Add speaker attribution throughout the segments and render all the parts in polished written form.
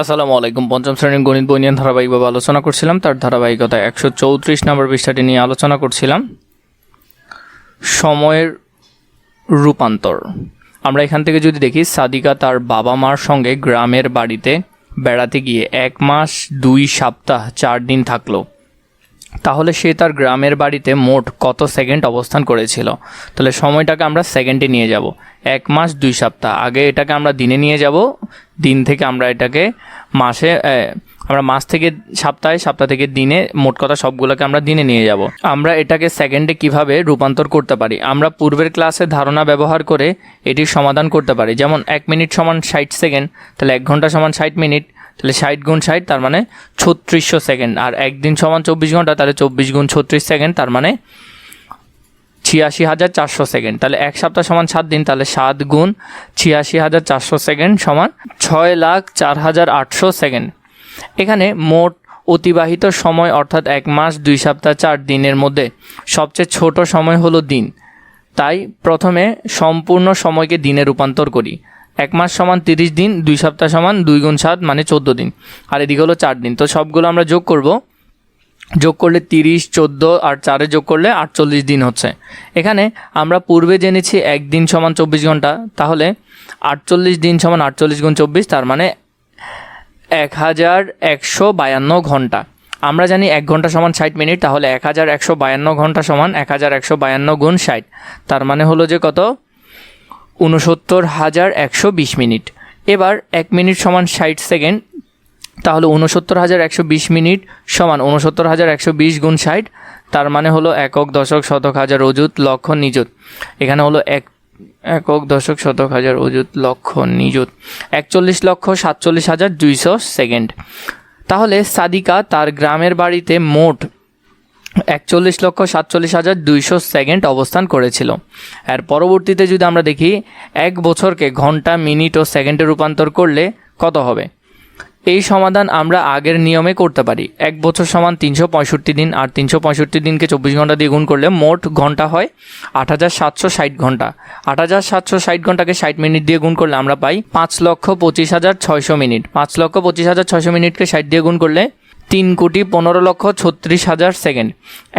Speaker 1: আসসালামু আলাইকুম। পঞ্চম শ্রেণীর গণিত বই নিয়ে ধারাবাহিকভাবে আলোচনা করছিলাম। তার ধারাবাহিকতা 134 নম্বর পৃষ্ঠাটি নিয়ে আলোচনা করছিলাম, সময়ের রূপান্তর। আমরা এখান থেকে যদি দেখি, সাদিকা তার বাবা মার সঙ্গে গ্রামের বাড়িতে বেড়াতে গিয়ে 1 মাস 2 সপ্তাহ 4 দিন থাকলো। তাহলে সে তার গ্রামের বাড়িতে মোট কত সেকেন্ড অবস্থান করেছিল? তাহলে সময়টাকে আমরা সেকেন্ডে নিয়ে যাব। 1 মাস 2 সপ্তাহ, আগে এটাকে আমরা দিনে নিয়ে যাব, দিন থেকে আমরা এটাকে মাসে, আমরা মাস থেকে সপ্তাহে, সপ্তাহ থেকে দিনে, মোট কথা সবগুলোকে আমরা দিনে নিয়ে যাব। আমরা এটাকে সেকেন্ডে কিভাবে রূপান্তর করতে পারি? আমরা পূর্বের ক্লাসে ধারণা ব্যবহার করে এটির সমাধান করতে পারি। যেমন 1 মিনিট সমান 60 সেকেন্ড, তাহলে 1 ঘন্টা সমান 60 মিনিট, তাহলে 60 গুণ 60 তার মানে 3600 সেকেন্ড। আর একদিন সমান 24 ঘন্টা, তাহলে 24 গুণ 36 সেকেন্ড তার মানে 86,400 সেকেন্ড। তাহলে 1 সপ্তাহ সমান 7 দিন, তাহলে 7 গুণ 86,400 সেকেন্ড সমান 6,04,800 সেকেন্ড। এখানে মোট অতিবাহিত সময় অর্থাৎ 1 মাস 2 সপ্তাহ 4 দিনের মধ্যে সবচেয়ে ছোট সময় হলো দিন। তাই প্রথমে সম্পূর্ণ সময়কে দিনে রূপান্তর করি। 1 মাস সমান 30 দিন, 2 সপ্তাহ সমান 2 গুণ 7 মানে 14 দিন, আর এদিকে হলো 4 দিন। তো সবগুলো আমরা যোগ করব, যোগ করলে 30, 14 আর 4 যোগ করলে 48 দিন হচ্ছে। এখানে আমরা পূর্বে জেনেছি 1 দিন সমান 24 ঘন্টা, তাহলে 48 দিন সমান 48 গুণ 24 তার মানে 1152 ঘন্টা। আমরা জানি 1 ঘন্টা সমান 60 মিনিট, তাহলে 1152 ঘন্টা সমান 1152 গুণ 60 তার মানে হলো যে কত? 69,120 মিনিট। এবার 1 মিনিট সমান 60 সেকেন্ড, তাহলে 69,120 মিনিট সমান 69,120 গুণ 60 তার মানে হলো একক, দশক, শতক, হাজার, অযুত, লক্ষ, নিযুত। এখানে হলো একক, দশক, শতক, হাজার, অযুত, লক্ষ, নিযুত। 41,47,200 সেকেন্ড। তাহলে সাদিকা তার গ্রামের বাড়িতে মোট 41,47,200 সেকেন্ড অবস্থান করেছিল। আর পরবর্তীতে যদি আমরা দেখি, 1 বছরকে ঘন্টা, মিনিট ও সেকেন্ডে রূপান্তর করলে কত হবে? এই সমাধান আমরা আগের নিয়মে করতে পারি। 1 বছর সমান 365 দিন, আর 365 দিনকে 24 ঘন্টা দিয়ে গুণ করলে মোট ঘন্টা হয় 8,760 ঘন্টা। 8,760 ঘন্টাকে 60 মিনিট দিয়ে গুণ করলে আমরা পাই 5,25,600 মিনিট। 5,25,600 মিনিটকে 60 দিয়ে গুণ করলে 3,15,36,000 সেকেন্ড।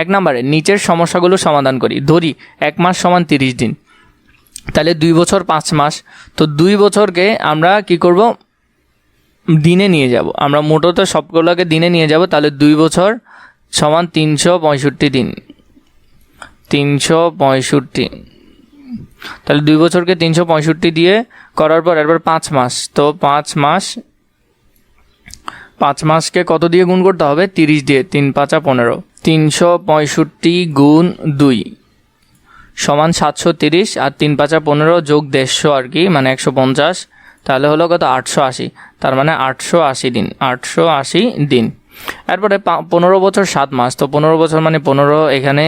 Speaker 1: 1 নম্বরে নিচের সমস্যাগুলো সমাধান করি। ধরি 1 মাস সমান 30 দিন, তাহলে 2 বছর 5 মাস। তো 2 বছরকে আমরা কি করব? দিনে নিয়ে যাব। আমরা মোটত সবগুলোকে দিনে নিয়ে যাব, তাহলে 2 বছর সমান 365 দিন। 365, তাহলে 2 বছরকে 365 দিয়ে করার পর এরপর 5 মাস। তো 5 মাসকে কত দিয়ে গুণ করতে হবে? 30 দিয়ে। 3 5 15, 365 গুণ 2 সমান 730, আর 3 5 15 যোগ 150 আর কি, মানে 150, তাহলে হলো কত? 880, তার মানে 880 দিন। 880 দিন। এরপরে 15 বছর 7 মাস। তো 15 বছর মানে 15, এখানে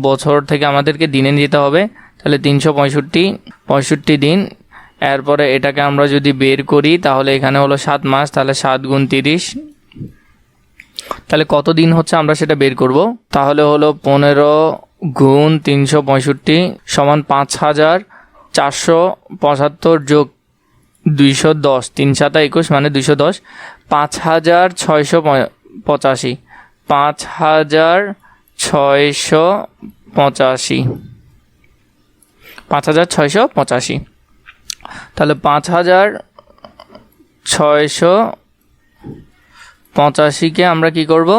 Speaker 1: বছর থেকে আমাদেরকে দিনে যেতে হবে, তাহলে 365 দিন। এরপরে এটাকে আমরা যদি বের করি, তাহলে এখানে হলো 7 মাস, তাহলে 7 গুণ 30, তাহলে কত দিন হচ্ছে আমরা সেটা বের করব। তাহলে হলো 15 গুণ 365 সমান 5,475 যোগ 210, 3 7 21 মানে 210, 5,685, 5,685, তাহলে 5,685কে আমরা কি করব?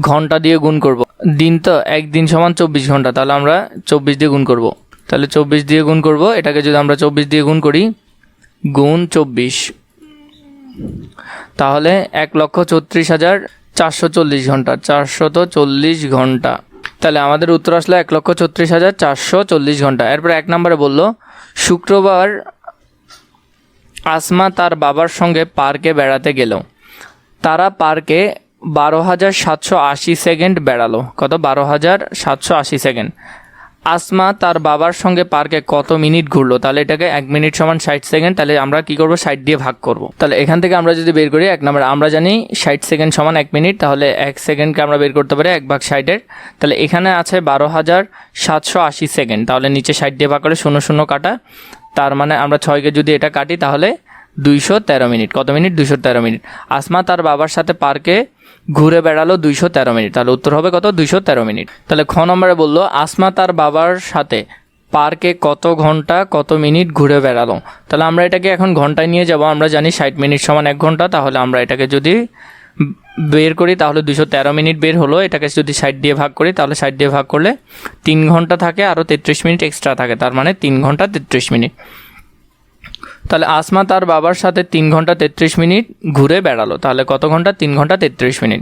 Speaker 1: ঘন্টা দিয়ে গুণ করব। দিন তো 1 দিন সমান 24 ঘন্টা, তাহলে আমরা 24 দিয়ে গুণ করব। তাহলে 24 দিয়ে গুণ করব। এটাকে যদি আমরা 24 দিয়ে গুণ করি, গুণ 24, তাহলে 1,34,440 ঘন্টা, 440 ঘন্টা। তাহলে আমাদের উত্তর আসলো 1,34,440 ঘন্টা। এরপর 1 নম্বরে বলল, শুক্রবার আসমা তার বাবার সঙ্গে পার্কে বেড়াতে গেল। তারা পার্কে 12,780 সেকেন্ড বেড়ালো। কত? 12,780 সেকেন্ড। আসমা তার বাবার সঙ্গে পার্কে কত মিনিট ঘুরলো? তাহলে এটাকে 1 মিনিট সমান 60 সেকেন্ড, তাহলে আমরা কি করব? 60 দিয়ে ভাগ করব। তাহলে এখান থেকে আমরা যদি বের করি, 1 নম্বরে আমরা জানি 60 সেকেন্ড সমান 1 মিনিট, তাহলে 1 সেকেন্ডকে আমরা বের করতে পারি 1 ভাগ 60-এর। তাহলে এখানে আছে 12,780 সেকেন্ড, তাহলে নিচে 60 দিয়ে ভাগ করে 0 0 কাটা, তার মানে আমরা 6কে যদি এটা কাটি তাহলে 213 মিনিট। কত মিনিট? 213 মিনিট। আসমা তার বাবার সাথে পার্কে ঘুরে বেড়ালো 213 মিনিট। তাহলে উত্তর হবে কত? 213 মিনিট। তাহলে খ নম্বরে বললো আসমা তার বাবার সাথে পার্কে কত ঘন্টা কত মিনিট ঘুরে বেড়ালো। তাহলে আমরা এটাকে এখন ঘন্টায় নিয়ে যাব। আমরা জানি 60 মিনিট সমান 1 ঘন্টা। তাহলে আমরা এটাকে যদি বের করি তাহলে 213 মিনিট বের হলো। এটাকে যদি 60 দিয়ে ভাগ করি তাহলে 60 দিয়ে ভাগ করলে 3 ঘন্টা থাকে, আরও 33 মিনিট এক্সট্রা থাকে, তার মানে 3 ঘন্টা 33 মিনিট। তাহলে আসমা তার বাবার সাথে 3 ঘন্টা 33 মিনিট ঘুরে বেড়ালো। তাহলে কত ঘন্টা? 3 ঘন্টা 33 মিনিট।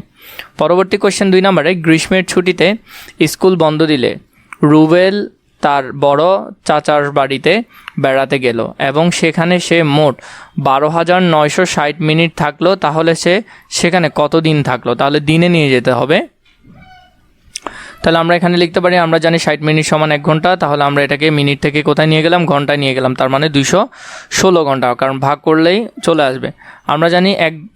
Speaker 1: পরবর্তী কোশ্চেন 2 নম্বরে, গ্রীষ্মের ছুটিতে স্কুল বন্ধ দিলে রুবেল তার বড় চাচার বাড়িতে বেড়াতে গেল এবং সেখানে সে মোট 12,960 মিনিট থাকলো। তাহলে সে সেখানে কত দিন থাকলো? তাহলে দিনে নিয়ে যেতে হবে। তাহলে আমরা এখানে লিখতে পারি, আমরা জানি 60 মিনিট সমান 1 ঘন্টা। তাহলে আমরা এটাকে মিনিট থেকে কোথায় নিয়ে গেলাম? ঘন্টায় নিয়ে গেলাম। তার মানে 216 ঘন্টা, কারণ ভাগ করলেই চলে আসবে। আমরা জানি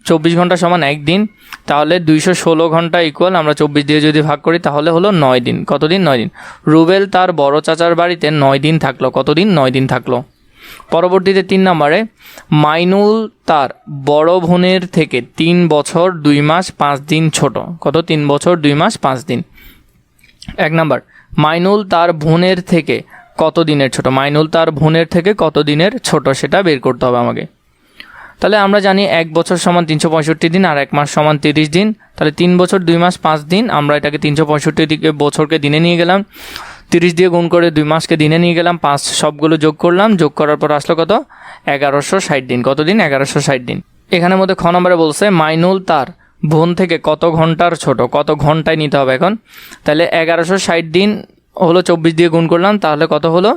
Speaker 1: 24 ঘন্টা সমান 1 দিন। তাহলে 216 ঘন্টা ইকুয়াল আমরা 24 দিয়ে যদি ভাগ করি তাহলে হলো 9 দিন। কত দিন? 9 দিন। রুবেল তার বড় চাচার বাড়িতে 9 দিন থাকলো। কত দিন? 9 দিন থাকলো। পরবর্তীতে 3 নম্বরে, মাইনুল তার বড় বোনের থেকে 3 বছর 2 মাস 5 দিন ছোট। কত? 3 বছর 2 মাস 5 দিন। 1 নম্বর, মাইনুল তার বোনের থেকে কত দিনের ছোট? মাইনুল তার বোনের থেকে কত দিনের ছোট সেটা বের করতে হবে আমাকে। তাহলে আমরা জানি 1 বছর সমান 365 দিন আর 1 মাস সমান 30 দিন। তাহলে 3 বছর 2 মাস 5 দিন, আমরা এটাকে 365 বছরকে দিনে নিয়ে গেলাম, 30 দিয়ে গুণ করে 2 মাসকে দিনে নিয়ে গেলাম, 5 সবগুলো যোগ করলাম, যোগ করার পর আসলো কত? 1160 দিন। কত দিন? 1160 দিন। এখানের মধ্যে খ নম্বরে বলছে মাইনুল তার বোন থেকে কত ঘন্টার ছোট। কত ঘন্টায় নিতে হবে এখন। তাহলে 1160 দিন হলো 24 দিয়ে গুণ করলাম, তাহলে কত হলো?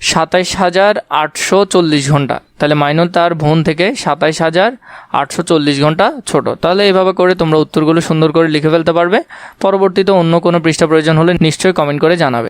Speaker 1: 27,840 ঘন্টা। তাহলে মাইনুল তার বোন থেকে 27,840 ঘন্টা ছোট। তাহলে এইভাবে করে তোমরা উত্তরগুলো সুন্দর করে লিখে ফেলতে পারবে। পরবর্তীতে অন্য কোনো পৃষ্ঠা প্রয়োজন হলে নিশ্চয়ই কমেন্ট করে জানাবে।